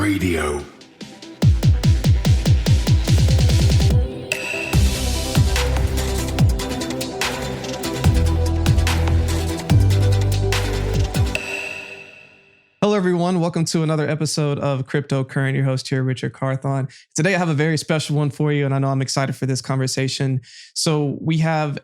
Radio. Hello, everyone. Welcome to another episode of Cryptocurrent. Your host here, Richard Carthon. Today, I have a very special one for you, and I know I'm excited for this conversation. So we have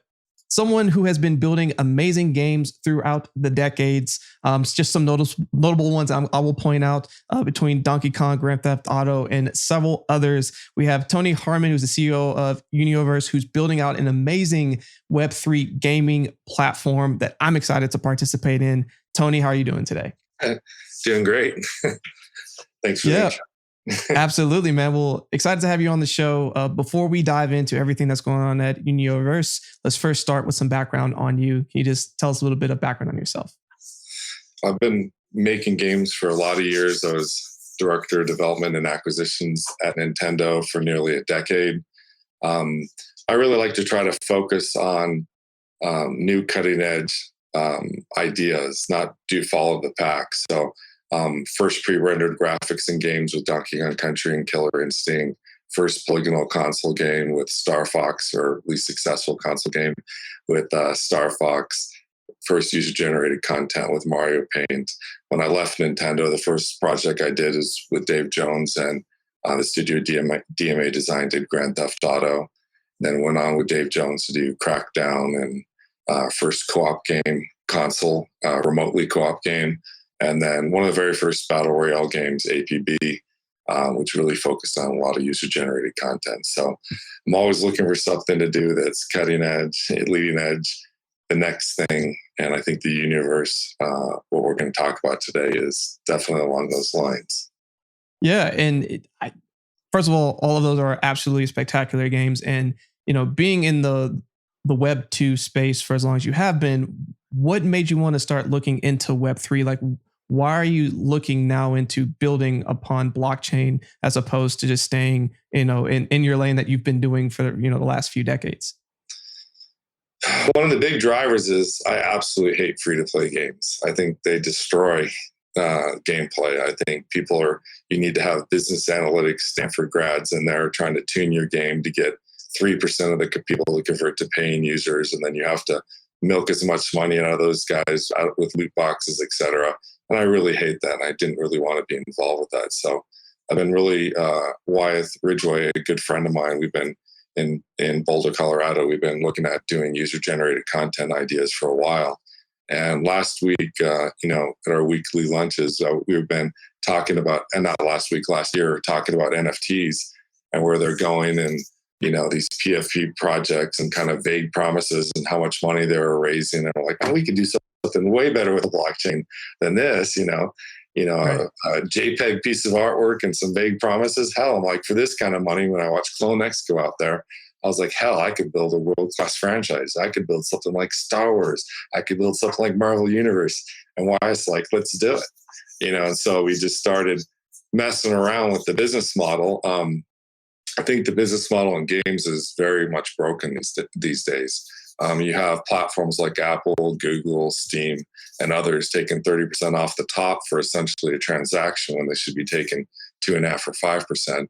someone who has been building amazing games throughout the decades. Just some notable ones I will point out between Donkey Kong, Grand Theft Auto, and several others. We have Tony Harman, who's the CEO of Unioverse, who's building out an amazing Web3 gaming platform that I'm excited to participate in. Tony, how are you doing today? Doing great. Thanks for that. Absolutely, man. Well, excited to have you on the show. Before we dive into everything that's going on at Unioverse, let's first start with some background on you. Can you just tell us a little bit of background on yourself? I've been making games for a lot of years. I was director of development and acquisitions at Nintendo for nearly a decade. I really like to try to focus on new cutting edge ideas, not do follow the pack. So first pre-rendered graphics in games with Donkey Kong Country and Killer Instinct, first polygonal console game with Star Fox, or least successful console game with Star Fox, first user-generated content with Mario Paint. When I left Nintendo, the first project I did is with Dave Jones and the studio DMA Design did Grand Theft Auto. Then went on with Dave Jones to do Crackdown and first co-op game, console, remotely co-op game. And then one of the very first Battle Royale games, APB, which really focused on a lot of user-generated content. So I'm always looking for something to do that's cutting edge, leading edge, the next thing. And I think the Unioverse, what we're going to talk about today, is definitely along those lines. Yeah. And first of all of those are absolutely spectacular games. And, being in the Web 2 space for as long as you have been, what made you want to start looking into Web 3? Like, why are you looking now into building upon blockchain as opposed to just staying, in your lane that you've been doing for, the last few decades? One of the big drivers is I absolutely hate free-to-play games. I think they destroy gameplay. I think you need to have business analytics Stanford grads in there trying to tune your game to get 3% of the people to convert to paying users, and then you have to milk as much money out of those guys out with loot boxes, etc. And I really hate that. And I didn't really want to be involved with that. So I've been really Wyeth Ridgway, a good friend of mine. We've been in Boulder, Colorado. We've been looking at doing user-generated content ideas for a while. And last week, at our weekly lunches, we've been talking about, and not last week, last year, talking about NFTs and where they're going, and these PFP projects and kind of vague promises and how much money they were raising. And I'm like, we could do something way better with a blockchain than this, right. A JPEG piece of artwork and some vague promises. Hell, I'm like, for this kind of money, when I watched CloneX go out there, I was like, hell, I could build a world-class franchise. I could build something like Star Wars. I could build something like Marvel Universe. And Wyeth's like, let's do it. And so we just started messing around with the business model. I think the business model in games is very much broken these days. You have platforms like Apple, Google, Steam, and others taking 30% off the top for essentially a transaction when they should be taking 2.5% or 5%.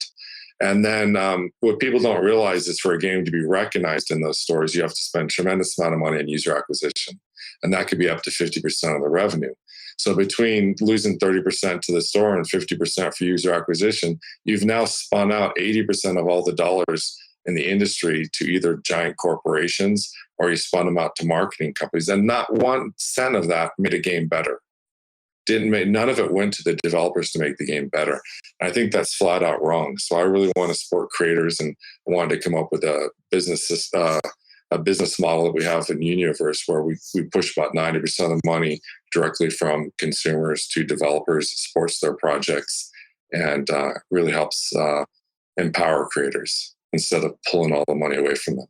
And then what people don't realize is for a game to be recognized in those stores, you have to spend a tremendous amount of money on user acquisition. And that could be up to 50% of the revenue. So between losing 30% to the store and 50% for user acquisition, you've now spun out 80% of all the dollars in the industry to either giant corporations, or you spun them out to marketing companies. And not 1 cent of that made a game better. None of it went to the developers to make the game better. I think that's flat out wrong. So I really want to support creators, and I wanted to come up with a business model that we have in Unioverse, where we push about 90% of the money directly from consumers to developers, supports their projects, and really helps empower creators instead of pulling all the money away from them.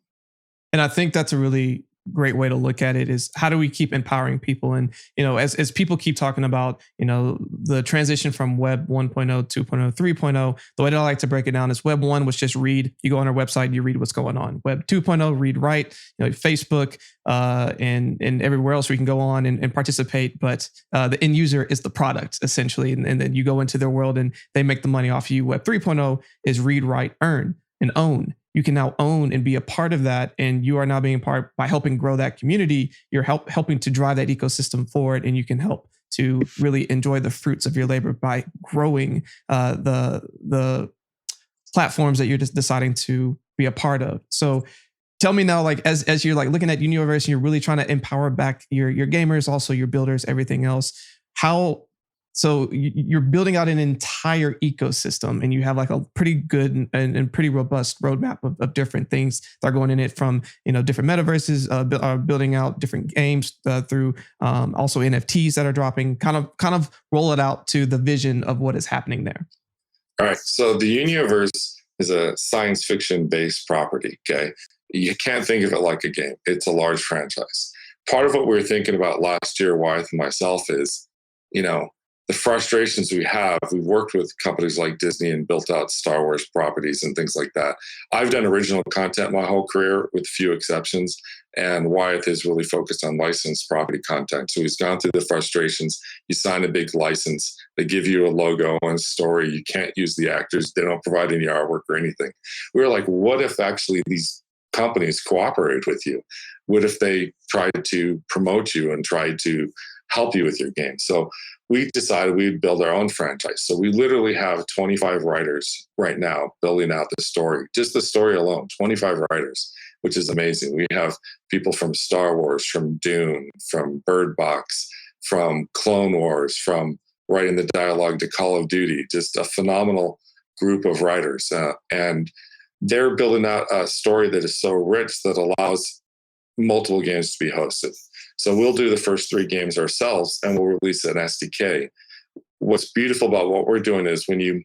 And I think that's a really great way to look at it is how do we keep empowering people? And, as people keep talking about, the transition from Web 1.0, 2.0, 3.0, the way that I like to break it down is Web 1 was just read. You go on our website and you read what's going on. Web 2.0, read, write, Facebook and everywhere else we can go on and participate. But the end user is the product, essentially. And then you go into their world and they make the money off you. Web 3.0 is read, write, earn, and own. You can now own and be a part of that. And you are now being part by helping grow that community. You're helping to drive that ecosystem forward, and you can help to really enjoy the fruits of your labor by growing the platforms that you're just deciding to be a part of. So tell me now, like as you're like looking at Unioverse and you're really trying to empower back your gamers, also your builders, everything else, so you're building out an entire ecosystem, and you have like a pretty good and pretty robust roadmap of different things that are going in it, from different metaverses, building out different games through also NFTs that are dropping. Kind of roll it out to the vision of what is happening there. All right. So the Unioverse is a science fiction based property. Okay, you can't think of it like a game. It's a large franchise. Part of what we were thinking about last year, Wyeth and myself, is the frustrations we have. We've worked with companies like Disney and built out Star Wars properties and things like that. I've done original content my whole career with few exceptions, and Wyeth is really focused on licensed property content. So he's gone through the frustrations. You sign a big license, they give you a logo and story. You can't use the actors. They don't provide any artwork or anything. We were like, what if actually these companies cooperate with you? What if they tried to promote you and tried to help you with your game? So we decided we'd build our own franchise. So we literally have 25 writers right now building out the story, just the story alone, 25 writers, which is amazing. We have people from Star Wars, from Dune, from Bird Box, from Clone Wars, from writing the dialogue to Call of Duty, just a phenomenal group of writers. And they're building out a story that is so rich that allows multiple games to be hosted. So we'll do the first 3 games ourselves, and we'll release an SDK. What's beautiful about what we're doing is when you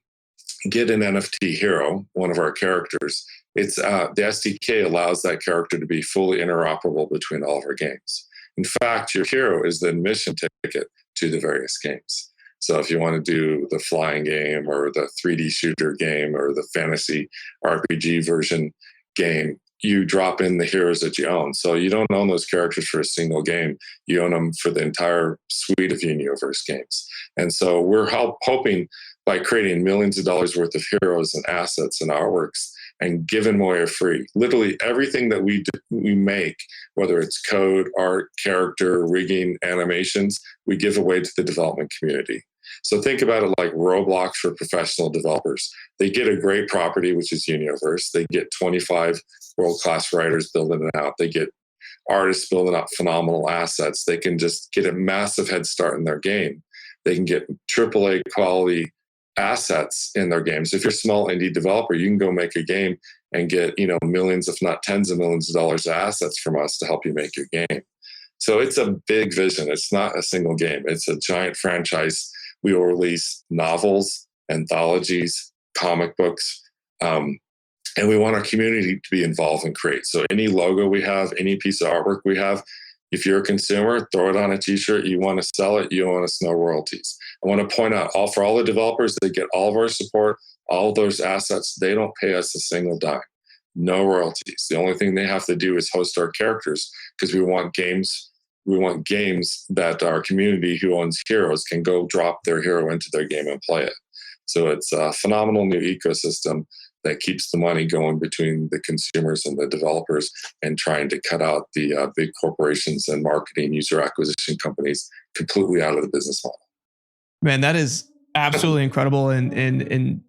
get an NFT hero, one of our characters, it's the SDK allows that character to be fully interoperable between all of our games. In fact, your hero is the admission ticket to the various games. So if you want to do the flying game or the 3D shooter game or the fantasy RPG version game, you drop in the heroes that you own. So you don't own those characters for a single game. You own them for the entire suite of Unioverse games. And so we're hoping by creating millions of dollars worth of heroes and assets and artworks and giving away free, literally everything that we make, whether it's code, art, character, rigging, animations, we give away to the development community. So think about it like Roblox for professional developers. They get a great property, which is Unioverse. They get 25 world-class writers building it out. They get artists building up phenomenal assets. They can just get a massive head start in their game. They can get AAA quality assets in their games. If you're a small indie developer, you can go make a game and get millions, if not tens of millions of dollars of assets from us to help you make your game. So it's a big vision. It's not a single game. It's a giant franchise. We will release novels, anthologies, comic books, and we want our community to be involved and create. So any logo we have, any piece of artwork we have, if you're a consumer, throw it on a t-shirt. You want to sell it, you want us no royalties. I want to point out, for all the developers, they get all of our support, all of those assets. They don't pay us a single dime. No royalties. The only thing they have to do is host our characters, because we want games that our community who owns heroes can go drop their hero into their game and play it. So it's a phenomenal new ecosystem that keeps the money going between the consumers and the developers, and trying to cut out the big corporations and marketing user acquisition companies completely out of the business model. Man, that is absolutely incredible. And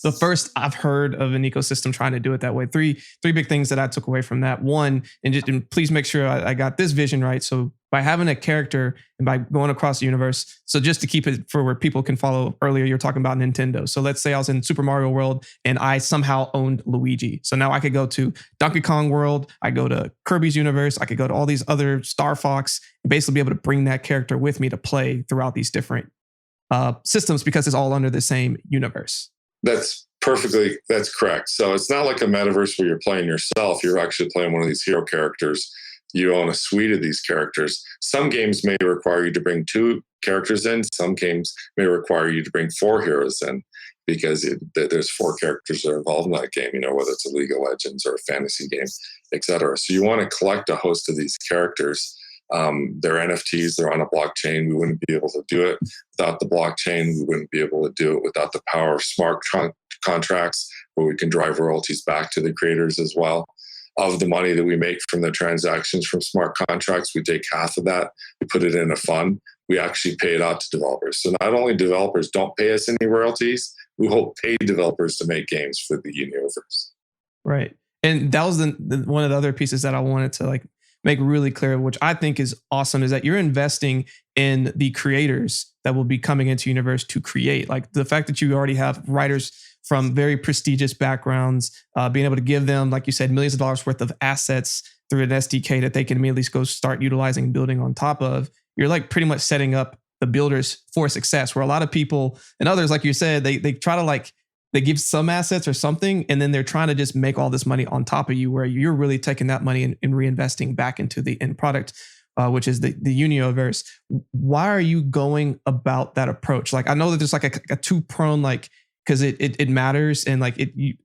the first I've heard of an ecosystem trying to do it that way. Three big things that I took away from that. One, and please make sure I got this vision right. So by having a character and by going across the universe, so just to keep it for where people can follow, earlier you're talking about Nintendo. So let's say I was in Super Mario World and I somehow owned Luigi. So now I could go to Donkey Kong World, I go to Kirby's universe, I could go to all these other Star Fox, and basically be able to bring that character with me to play throughout these different systems, because it's all under the same universe. That's correct. So it's not like a metaverse where you're playing yourself. You're actually playing one of these hero characters. you own a suite of these characters. Some games may require you to bring 2 characters in. Some games may require you to bring 4 heroes in, because there's 4 characters that are involved in that game, whether it's a League of Legends or a fantasy game, etc. So you want to collect a host of these characters. They're NFTs, they're on a blockchain. We wouldn't be able to do it without the blockchain. We wouldn't be able to do it without the power of smart contracts, where we can drive royalties back to the creators as well. Of the money that we make from the transactions from smart contracts, we take half of that, we put it in a fund. We actually pay it out to developers. So not only developers don't pay us any royalties, we will pay developers to make games for the Unioverse. Right. And that was one of the other pieces that I wanted to make really clear, which I think is awesome, is that you're investing in the creators that will be coming into Unioverse to create. Like the fact that you already have writers from very prestigious backgrounds, being able to give them, like you said, millions of dollars worth of assets through an SDK that they can immediately go start utilizing and building on top of. You're pretty much setting up the builders for success, where a lot of people and others, like you said, they try to they give some assets or something, and then they're trying to just make all this money on top of you, where you're really taking that money and reinvesting back into the end product, which is the Unioverse. Why are you going about that approach? I know that there's a two-pronged, because it matters and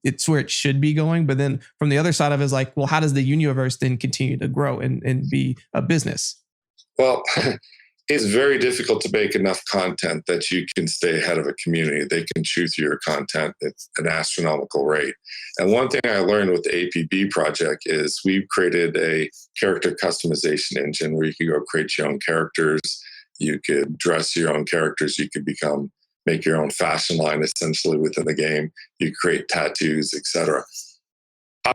it's where it should be going. But then from the other side of it is well, how does the Unioverse then continue to grow and be a business? Well, it's very difficult to make enough content that you can stay ahead of a community. They can chew through your content at an astronomical rate. And one thing I learned with the APB project is we've created a character customization engine where you can go create your own characters. You could dress your own characters. You could make your own fashion line essentially within the game. You create tattoos, etc.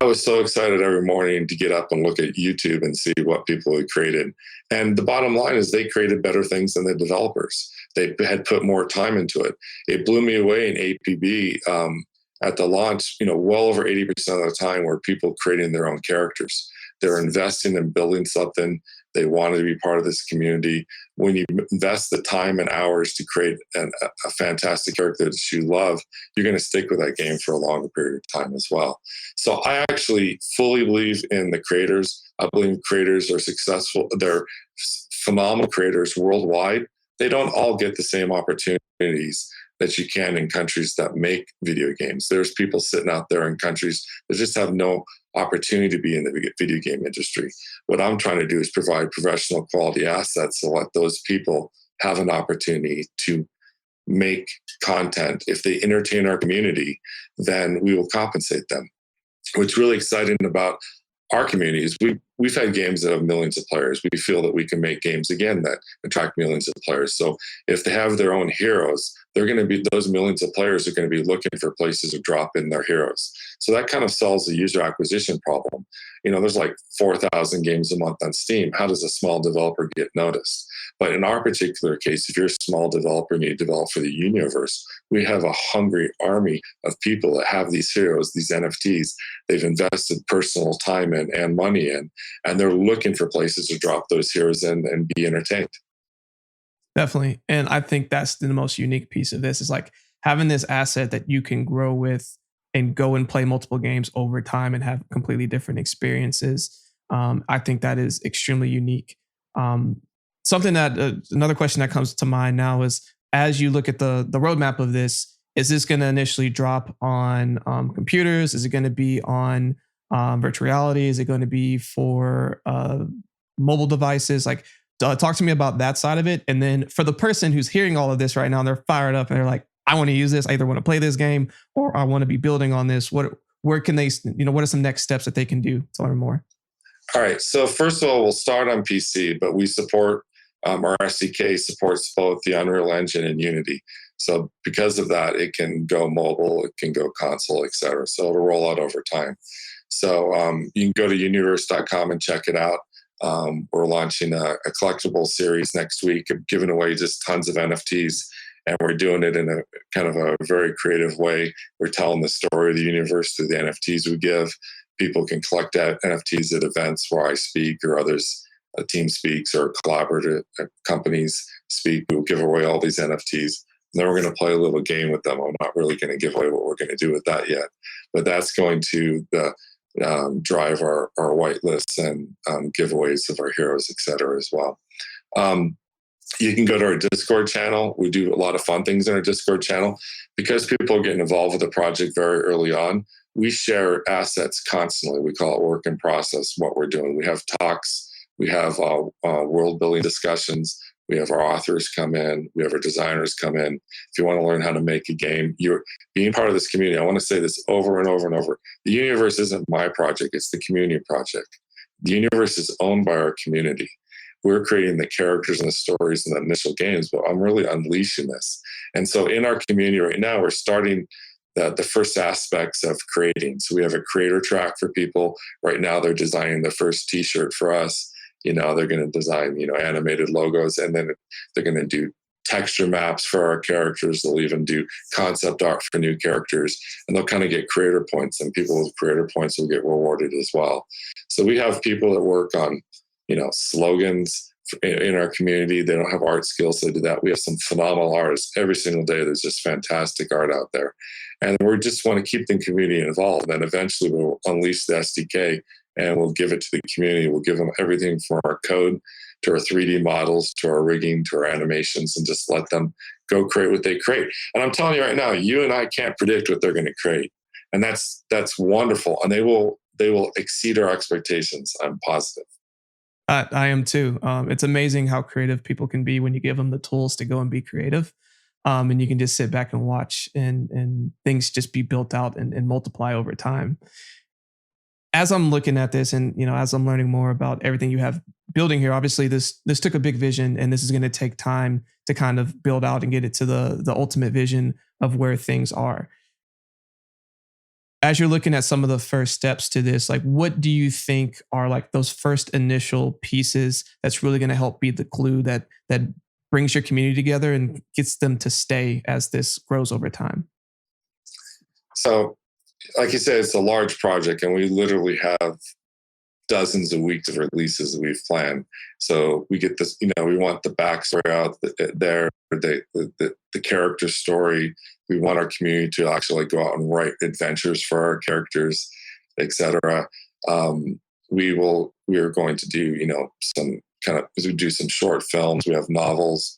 I was so excited every morning to get up and look at YouTube and see what people had created. And the bottom line is they created better things than the developers. They had put more time into it. It blew me away in APB at the launch, well over 80% of the time were people creating their own characters. They're investing in building something. They wanted to be part of this community. When you invest the time and hours to create a fantastic character that you love, you're going to stick with that game for a longer period of time as well. So I actually fully believe in the creators. I believe creators are successful. They're phenomenal creators worldwide. They don't all get the same opportunities that you can in countries that make video games. There's people sitting out there in countries that just have no opportunity to be in the video game industry. What I'm trying to do is provide professional quality assets to let those people have an opportunity to make content. If they entertain our community, then we will compensate them. What's really exciting about our community is we've had games that have millions of players. We feel that we can make games again that attract millions of players. So if they have their own heroes, those millions of players are going to be looking for places to drop in their heroes. So that kind of solves the user acquisition problem. There's 4,000 games a month on Steam. How does a small developer get noticed? But in our particular case, if you're a small developer and you develop for the Unioverse, we have a hungry army of people that have these heroes, these NFTs. They've invested personal time in and money in, and they're looking for places to drop those heroes in and be entertained. Definitely. And I think that's the most unique piece of this is having this asset that you can grow with and go and play multiple games over time and have completely different experiences. I think that is extremely unique. Something that another question that comes to mind now is, as you look at the roadmap of this, is this going to initially drop on computers? Is it going to be on virtual reality? Is it going to be for mobile devices? Talk to me about that side of it. And then for the person who's hearing all of this right now, they're fired up and they're like, I want to use this. I either want to play this game or I want to be building on this. Where can they, what are some next steps that they can do to learn more? All right. So first of all, we'll start on PC, but we support, our SDK supports both the Unreal Engine and Unity. So because of that, it can go mobile, it can go console, et cetera. So it'll roll out over time. So you can go to unioverse.com and check it out. We're launching a collectible series next week, giving away just tons of NFTs. And we're doing it in a kind of a very creative way. We're telling the story of the Unioverse through the NFTs we give. People can collect NFTs at events where I speak or others, a team speaks or collaborative companies speak. We'll give away all these NFTs. And then we're going to play a little game with them. I'm not really going to give away what we're going to do with that yet. But that's going to, the drive our whitelists and giveaways of our heroes, etc. as well. You can go to our Discord channel. We do a lot of fun things in our Discord channel because people are getting involved with the project very early on. We share assets constantly. We call it work in process, what we're doing. We have talks. We have world building discussions. We have our authors come in. We have our designers come in. If you want to learn how to make a game, you're being part of this community. I want to say this over and over and over. The Unioverse isn't my project. It's the community project. The Unioverse is owned by our community. We're creating the characters and the stories and the initial games, but I'm really unleashing this. And so in our community right now, we're starting the first aspects of creating. So we have a creator track for people. Right now, they're designing the first t-shirt for us. They're going to design, animated logos, and then they're going to do texture maps for our characters. They'll even do concept art for new characters, and they'll kind of get creator points, and people with creator points will get rewarded as well. So we have people that work on, slogans in our community. They don't have art skills, so they do that. We have some phenomenal artists every single day. There's just fantastic art out there, and we just want to keep the community involved. And eventually, we'll unleash the SDK and we'll give it to the community. We'll give them everything from our code to our 3D models, to our rigging, to our animations, and just let them go create what they create. And I'm telling you right now, you and I can't predict what they're going to create, and that's wonderful. And they will exceed our expectations. I'm positive. I am too. It's amazing how creative people can be when you give them the tools to go and be creative. And you can just sit back and watch and things just be built out and multiply over time. As I'm looking at this and, as I'm learning more about everything you have building here, obviously this took a big vision, and this is going to take time to kind of build out and get it to the ultimate vision of where things are. As you're looking at some of the first steps to this, like, what do you think are like those first initial pieces that's really going to help be the glue that brings your community together and gets them to stay as this grows over time? So, like you said, it's a large project, and we literally have dozens of weeks of releases that we've planned. So we get this, we want the backstory out there, the character story. We want our community to actually go out and write adventures for our characters, etc. We are going to do, some kind of, we do some short films. We have novels.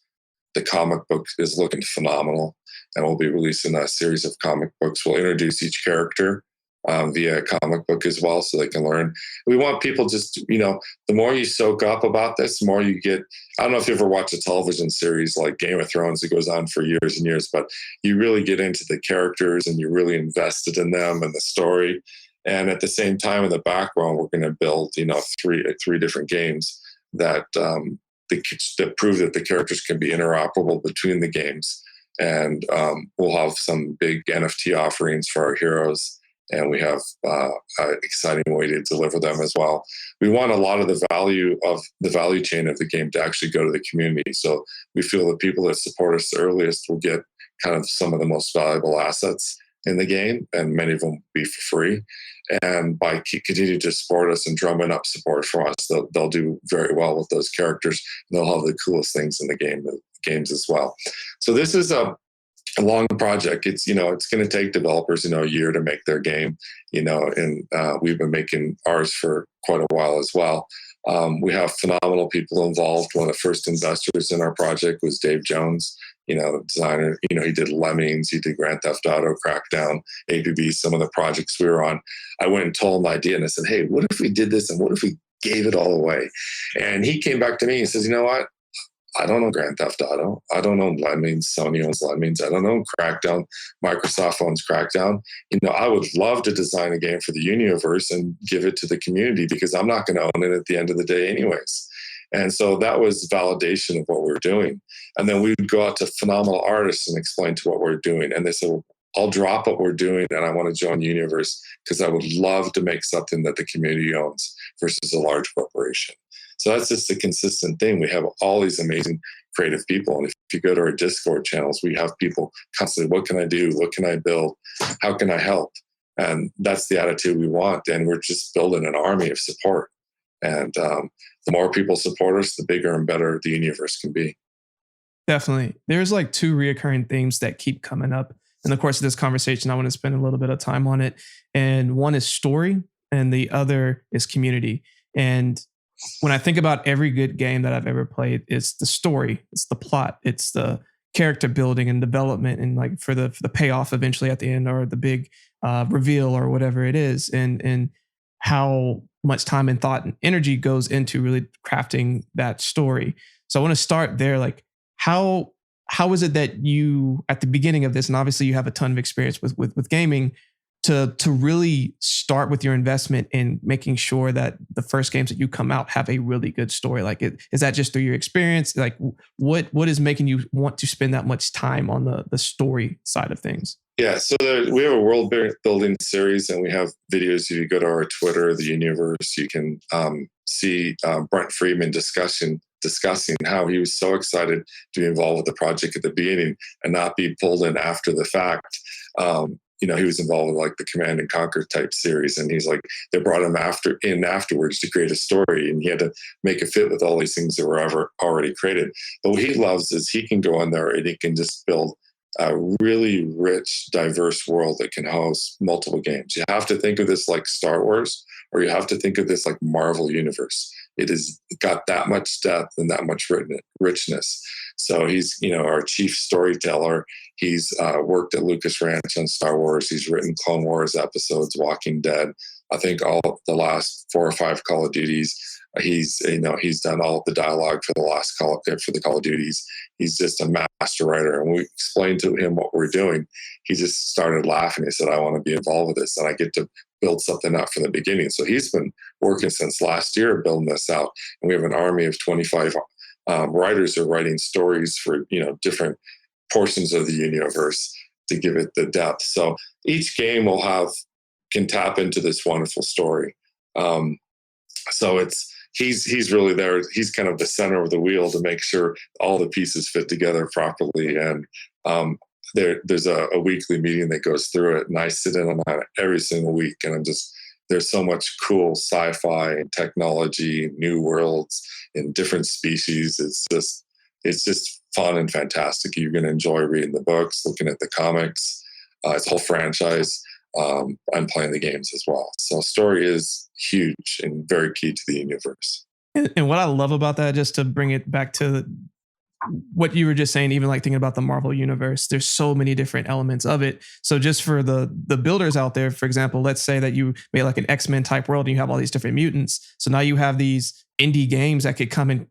The comic book is looking phenomenal, and we'll be releasing a series of comic books. We'll introduce each character via a comic book as well, so they can learn. We want people just, the more you soak up about this, the more you get. I don't know if you ever watched a television series like Game of Thrones. It goes on for years and years, but you really get into the characters and you're really invested in them and the story. And at the same time, in the background, we're going to build, three different games that that prove that the characters can be interoperable between the games. And we'll have some big NFT offerings for our heroes. And we have an exciting way to deliver them as well. We want a lot of the value chain of the game to actually go to the community. So we feel the people that support us the earliest will get kind of some of the most valuable assets in the game, and many of them will be for free. And by continuing to support us and drumming up support from us, they'll do very well with those characters. And they'll have the coolest things in the games as well. So this is a long project. It's it's going to take developers a year to make their game, and we've been making ours for quite a while as well. We have phenomenal people involved. One of the first investors in our project was Dave Jones, the designer. He did Lemmings, he did Grand Theft Auto, Crackdown, APB, some of the projects we were on. I went and told him the idea, and I said, hey, what if we did this, and what if we gave it all away? And he came back to me and says, you know what? I don't know Grand Theft Auto. I don't know Lemmings. Sony owns Lemmings. I don't know Crackdown. Microsoft owns Crackdown. I would love to design a game for the Unioverse and give it to the community, because I'm not going to own it at the end of the day anyways. And so that was validation of what we were doing. And then we would go out to phenomenal artists and explain to what we're doing. And they said, well, I'll drop what we're doing and I want to join Unioverse because I would love to make something that the community owns versus a large corporation. So that's just a consistent thing. We have all these amazing creative people. And if you go to our Discord channels, we have people constantly, what can I do? What can I build? How can I help? And that's the attitude we want. And we're just building an army of support. And the more people support us, the bigger and better the Unioverse can be. Definitely. There's like two reoccurring themes that keep coming up in the course of this conversation. I want to spend a little bit of time on it. And one is story, and the other is community. And when I think about every good game that I've ever played, it's the story, it's the plot, it's the character building and development, and like for the payoff eventually at the end, or the big reveal or whatever it is, and how much time and thought and energy goes into really crafting that story. So I want to start there. Like how is it that you, at the beginning of this, and obviously you have a ton of experience with gaming, to really start with your investment in making sure that the first games that you come out have a really good story? Like, is that just through your experience? Like, what is making you want to spend that much time on the story side of things? Yeah, so we have a world building series, and we have videos. If you go to our Twitter, the Unioverse, you can see Brent Friedman discussing how he was so excited to be involved with the project at the beginning and not be pulled in after the fact. He was involved with like the Command and Conquer type series, and he's like, they brought him afterwards to create a story, and he had to make it fit with all these things that were already created. But what he loves is he can go in there and he can just build a really rich, diverse world that can host multiple games. You have to think of this like Star Wars, or you have to think of this like Marvel Universe. It has got that much depth and that much richness. So he's, our chief storyteller. He's worked at Lucas Ranch on Star Wars. He's written Clone Wars episodes, Walking Dead. I think all the last 4 or 5 Call of Duties. He's done all of the dialogue for the Call of Duties. He's just a master writer. And we explained to him what we're doing. He just started laughing. He said, I want to be involved with this, and I get to build something up from the beginning. So he's been working since last year building this out. And we have an army of 25 writers who are writing stories for, different portions of the universe to give it the depth. So each game can tap into this wonderful story. So he's really there. He's kind of the center of the wheel to make sure all the pieces fit together properly. And there's a weekly meeting that goes through it, and I sit in on that every single week. And there's so much cool sci-fi and technology, new worlds and different species. It's just fun and fantastic. You're going to enjoy reading the books, looking at the comics. It's a whole franchise. I'm playing the games as well. So story is huge and very key to the universe. And what I love about that, just to bring it back to what you were just saying, even like thinking about the Marvel universe, there's so many different elements of it. So just for the builders out there, for example, let's say that you made like an X-Men type world and you have all these different mutants. So now you have these indie games that could come and,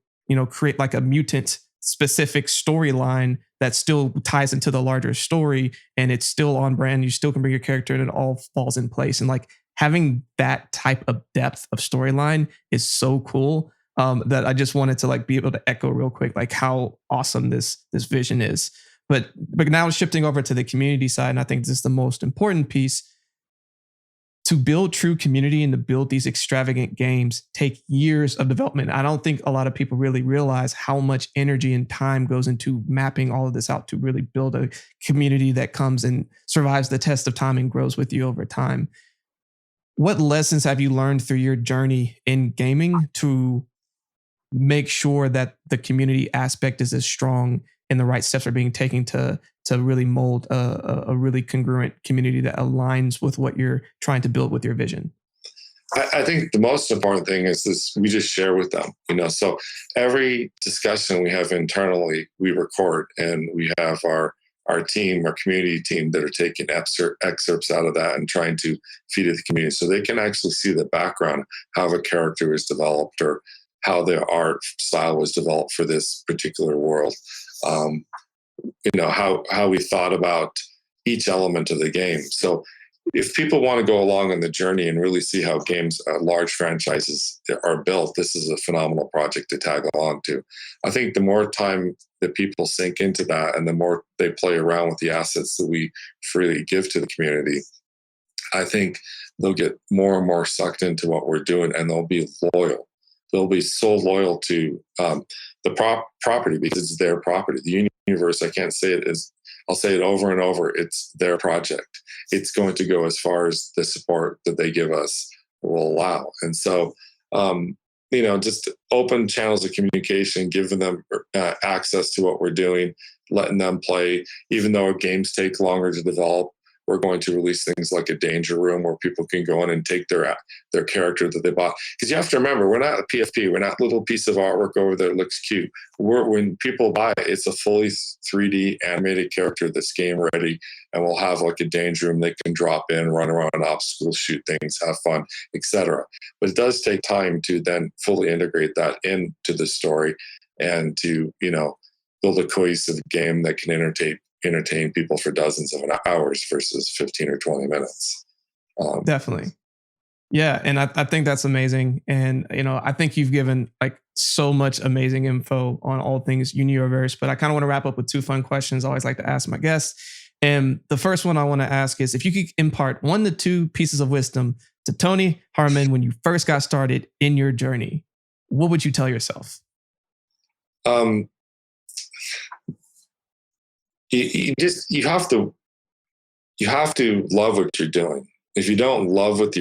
create like a mutant specific storyline that still ties into the larger story, and it's still on brand. You still can bring your character and it all falls in place. And like having that type of depth of storyline is so cool. That I just wanted to like be able to echo real quick, like how awesome this vision is. But now shifting over to the community side, and I think this is the most important piece. To build true community and to build these extravagant games take years of development. I don't think a lot of people really realize how much energy and time goes into mapping all of this out to really build a community that comes and survives the test of time and grows with you over time. What lessons have you learned through your journey in gaming to make sure that the community aspect is as strong and the right steps are being taken to really mold a really congruent community that aligns with what you're trying to build with your vision? I think the most important thing is this: we just share with them, so every discussion we have internally, we record, and we have our team, our community team, that are taking excerpts out of that and trying to feed it to the community so they can actually see the background, how a character was developed or how the art style was developed for this particular world. How we thought about each element of the game. So if people want to go along on the journey and really see how games, large franchises are built, this is a phenomenal project to tag along to. I think the more time that people sink into that and the more they play around with the assets that we freely give to the community, I think they'll get more and more sucked into what we're doing, and they'll be loyal. They'll be so loyal to the property because it's their property. The Unioverse, I can't say it as, I'll say it over and over, it's their project. It's going to go as far as the support that they give us will allow. And so, just open channels of communication, giving them access to what we're doing, letting them play, even though games take longer to develop. We're going to release things like a danger room where people can go in and take their character that they bought. Because you have to remember, we're not a PFP. We're not a little piece of artwork over there that looks cute. When people buy it, it's a fully 3D animated character that's game ready, and we'll have like a danger room they can drop in, run around obstacles, shoot things, have fun, etc. But it does take time to then fully integrate that into the story and to, build a cohesive game that can entertain people for dozens of hours versus 15 or 20 minutes. Definitely. Yeah. And I think that's amazing. And, I think you've given like so much amazing info on all things Unioverse, but I kind of want to wrap up with two fun questions I always like to ask my guests. And the first one I want to ask is if you could impart 1 to 2 pieces of wisdom to Tony Harman when you first got started in your journey, what would you tell yourself? You have to love what you're doing. If you don't love what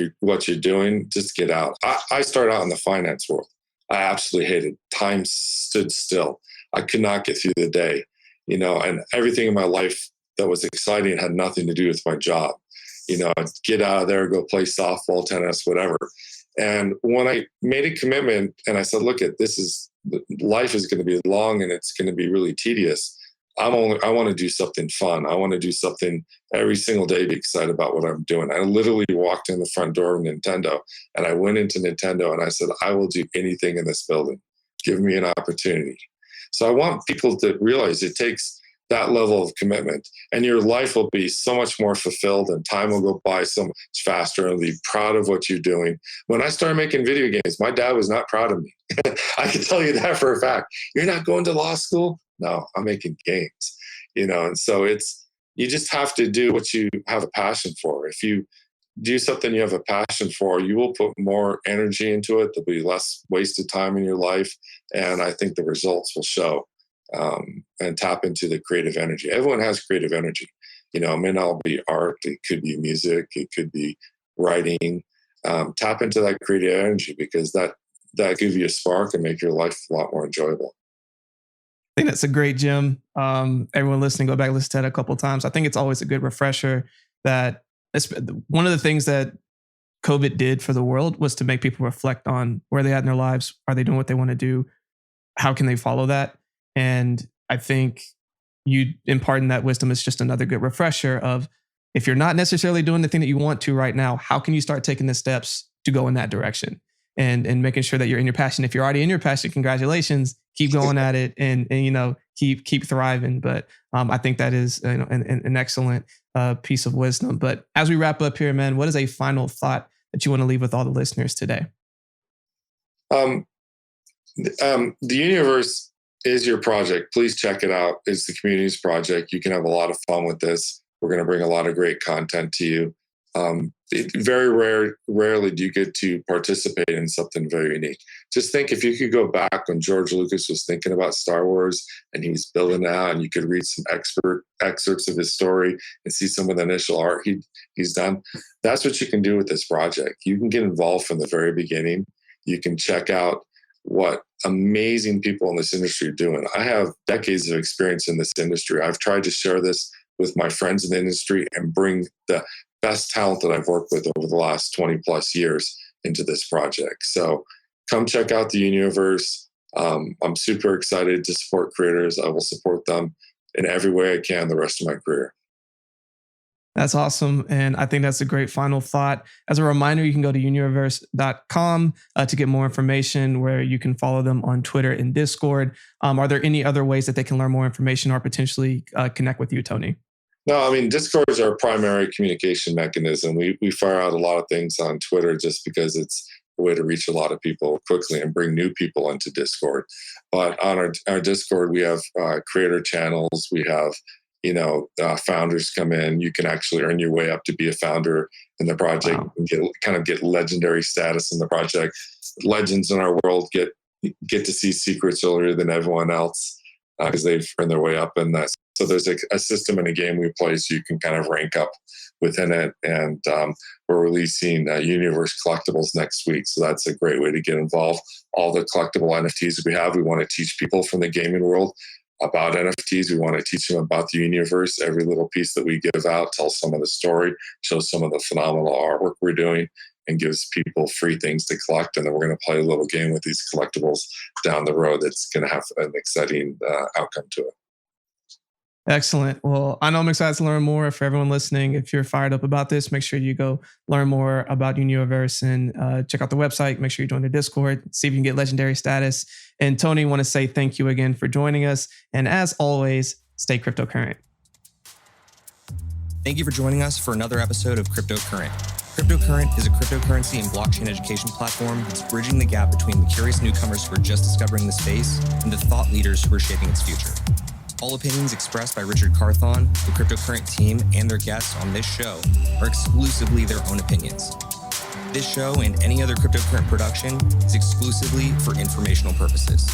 you're doing, just get out. I started out in the finance world. I absolutely hated. Time stood still. I could not get through the day, and everything in my life that was exciting had nothing to do with my job. I'd get out of there, go play softball, tennis, whatever. And when I made a commitment and I said, look, life is going to be long and it's going to be really tedious. I want to do something fun. I want to do something every single day, be excited about what I'm doing. I literally walked in the front door of Nintendo and I went into Nintendo and I said, I will do anything in this building. Give me an opportunity. So I want people to realize it takes that level of commitment and your life will be so much more fulfilled and time will go by so much faster and be proud of what you're doing. When I started making video games, my dad was not proud of me. I can tell you that for a fact. You're not going to law school? No, I'm making games, and so you just have to do what you have a passion for. If you do something you have a passion for, you will put more energy into it. There'll be less wasted time in your life. And I think the results will show, and tap into the creative energy. Everyone has creative energy. It may not be art. It could be music. It could be writing. Tap into that creative energy because that gives you a spark and make your life a lot more enjoyable. I think that's a great gem. Everyone listening, go back and listen to that a couple of times. I think it's always a good refresher that one of the things that COVID did for the world was to make people reflect on where they at in their lives. Are they doing what they want to do? How can they follow that? And I think you imparting that wisdom is just another good refresher of if you're not necessarily doing the thing that you want to right now, how can you start taking the steps to go in that direction? And making sure that you're in your passion. If you're already in your passion, congratulations, keep going at it and keep thriving. But I think that is an excellent piece of wisdom. But as we wrap up here, man, what is a final thought that you want to leave with all the listeners today? The Unioverse is your project. Please check it out. It's the community's project. You can have a lot of fun with this. We're going to bring a lot of great content to you. Rarely do you get to participate in something very unique. Just think if you could go back when George Lucas was thinking about Star Wars and he was building out, and you could read some excerpts of his story and see some of the initial art he's done. That's what you can do with this project. You can get involved from the very beginning. You can check out what amazing people in this industry are doing. I have decades of experience in this industry. I've tried to share this with my friends in the industry and bring the best talent that I've worked with over the last 20 plus years into this project. So come check out the Unioverse. I'm super excited to support creators. I will support them in every way I can the rest of my career. That's awesome. And I think that's a great final thought. As a reminder, you can go to unioverse.com to get more information where you can follow them on Twitter and Discord. Are there any other ways that they can learn more information or potentially connect with you, Tony? No, I mean, Discord is our primary communication mechanism. We fire out a lot of things on Twitter just because it's a way to reach a lot of people quickly and bring new people into Discord. But on our Discord, we have creator channels. We have founders come in. You can actually earn your way up to be a founder in the project. Wow. You can get legendary status in the project. Legends in our world get to see secrets earlier than everyone else because they've earned their way up in that. So there's a system in a game we play so you can kind of rank up within it. And we're releasing Unioverse collectibles next week. So that's a great way to get involved. All the collectible NFTs we have, we want to teach people from the gaming world about NFTs. We want to teach them about the Unioverse. Every little piece that we give out tells some of the story, shows some of the phenomenal artwork we're doing, and gives people free things to collect. And then we're going to play a little game with these collectibles down the road that's going to have an exciting outcome to it. Excellent. Well, I know I'm excited to learn more. For everyone listening, if you're fired up about this, make sure you go learn more about Unioverse and check out the website. Make sure you join the Discord, see if you can get legendary status. And Tony, want to say thank you again for joining us. And as always, stay cryptocurrent. Thank you for joining us for another episode of Cryptocurrent. Cryptocurrent is a cryptocurrency and blockchain education platform that's bridging the gap between the curious newcomers who are just discovering the space and the thought leaders who are shaping its future. All opinions expressed by Richard Carthon, the Cryptocurrent team, and their guests on this show are exclusively their own opinions. This show and any other Cryptocurrent production is exclusively for informational purposes.